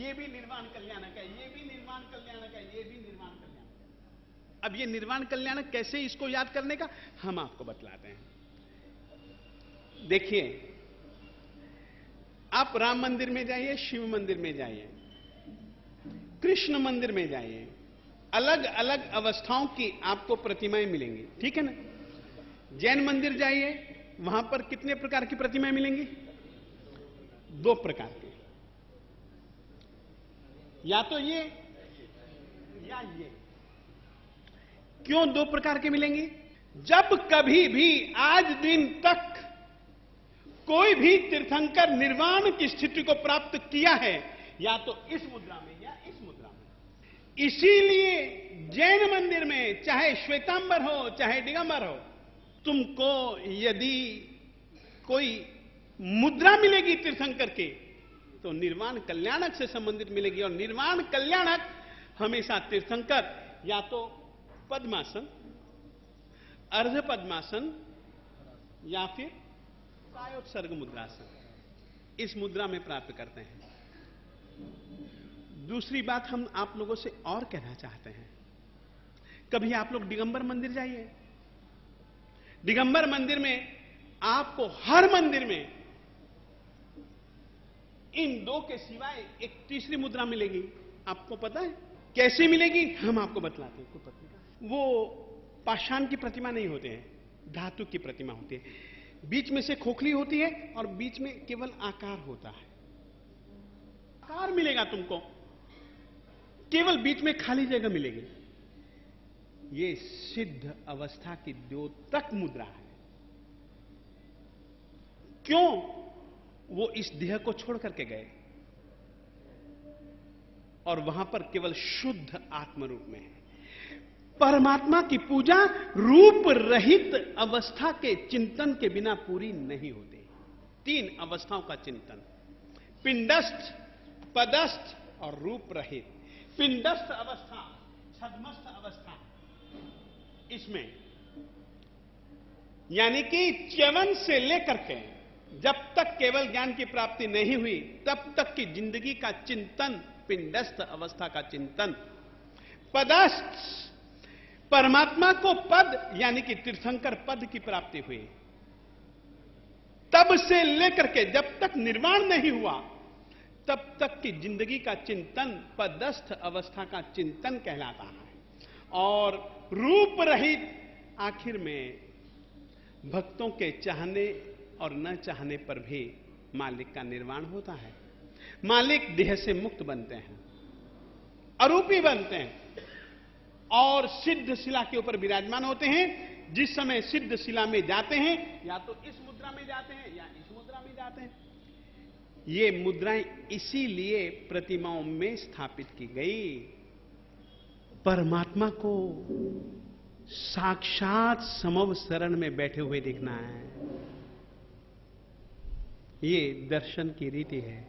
ये भी निर्वाण कल्याणक है, ये भी निर्वाण कल्याणक है, ये भी निर्वाण कल्याणक। अब ये निर्वाण कल्याणक कैसे इसको याद करने का हम आपको बतलाते हैं। देखिए, आप राम मंदिर में जाइए, शिव मंदिर में जाइए, कृष्ण मंदिर में जाइए, अलग अलग अवस्थाओं की आपको प्रतिमाएं मिलेंगी, ठीक है ना। जैन मंदिर जाइए, वहां पर कितने प्रकार की प्रतिमाएं मिलेंगी? 2 प्रकार की, या तो ये या ये। क्यों 2 प्रकार के मिलेंगी? जब कभी भी आज दिन तक कोई भी तीर्थंकर निर्वाण की स्थिति को प्राप्त किया है, या तो इस मुद्रा में या इस मुद्रा में। इसीलिए जैन मंदिर में चाहे श्वेतांबर हो चाहे दिगंबर हो, तुमको यदि कोई मुद्रा मिलेगी तीर्थंकर की, तो निर्वाण कल्याणक से संबंधित मिलेगी। और निर्वाण कल्याणक हमेशा तीर्थंकर या तो पद्मासन, अर्ध पद्मासन या फिर कायोत्सर्ग मुद्रासन, इस मुद्रा में प्राप्त करते हैं। दूसरी बात हम आप लोगों से और कहना चाहते हैं, कभी आप लोग दिगंबर मंदिर जाइए, दिगंबर मंदिर में आपको हर मंदिर में इन 2 के सिवाय एक तीसरी मुद्रा मिलेगी। आपको पता है कैसी मिलेगी? हम आपको बतलाते हैं। कोई प्रतिमा, वो पाषाण की प्रतिमा नहीं होते हैं, धातु की प्रतिमा होती है। बीच में से खोखली होती है और बीच में केवल आकार होता है। आकार मिलेगा तुमको, केवल बीच में खाली जगह मिलेगी। ये सिद्ध अवस्था की द्योतक मुद्रा है। क्यों? वो इस देह को छोड़ करके गए और वहां पर केवल शुद्ध आत्म रूप में है। परमात्मा की पूजा रूप रहित अवस्था के चिंतन के बिना पूरी नहीं होती। 3 अवस्थाओं का चिंतन, पिंडस्थ, पदस्थ और रूप रहित। पिंडस्थ अवस्था, छद्मस्थ अवस्था, इसमें यानी कि च्यवन से लेकर के जब तक केवल ज्ञान की प्राप्ति नहीं हुई, तब तक की जिंदगी का चिंतन पिंडस्थ अवस्था का चिंतन। पदस्थ, परमात्मा को पद यानी कि तीर्थंकर पद की प्राप्ति हुई, तब से लेकर के जब तक निर्वाण नहीं हुआ, तब तक की जिंदगी का चिंतन पदस्थ अवस्था का चिंतन कहलाता है। और रूप रहित आखिर में भक्तों के चाहने और न चाहने पर भी मालिक का निर्वाण होता है। मालिक देह से मुक्त बनते हैं, अरूपी बनते हैं और सिद्ध शिला के ऊपर विराजमान होते हैं। जिस समय सिद्ध शिला में जाते हैं, या तो इस मुद्रा में जाते हैं या इस मुद्रा में जाते हैं। ये मुद्राएं इसीलिए प्रतिमाओं में स्थापित की गई। परमात्मा को साक्षात समव शरण में बैठे हुए दिखना है, ये दर्शन की रीति है।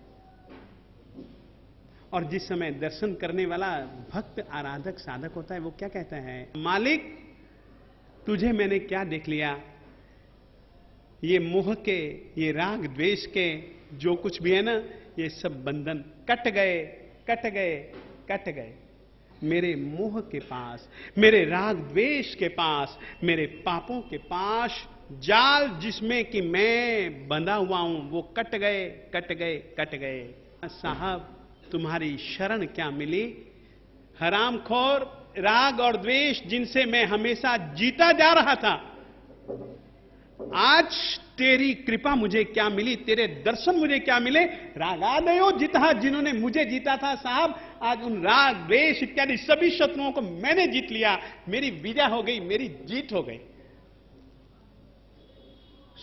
और जिस समय दर्शन करने वाला भक्त आराधक साधक होता है, वो क्या कहता है? मालिक, तुझे मैंने क्या देख लिया? ये मोह के, ये राग द्वेष के जो कुछ भी है ना, ये सब बंधन कट गए, कट गए, कट गए। मेरे मोह के पास, मेरे राग द्वेष के पास, मेरे पापों के पास जाल जिसमें कि मैं बंधा हुआ हूं, वो कट गए, कट गए, कट गए। साहब, तुम्हारी शरण क्या मिली? हरामखोर राग और द्वेष जिनसे मैं हमेशा जीता जा रहा था, आज तेरी कृपा मुझे क्या मिली? तेरे दर्शन मुझे क्या मिले? रागादयो जिता, जिन्होंने मुझे जीता था साहब, आज उन राग द्वेष इत्यादि सभी शत्रुओं को मैंने जीत लिया। मेरी विजय हो गई, मेरी जीत हो गई।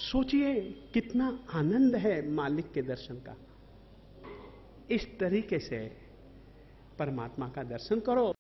सोचिए कितना आनंद है मालिक के दर्शन का। इस तरीके से परमात्मा का दर्शन करो।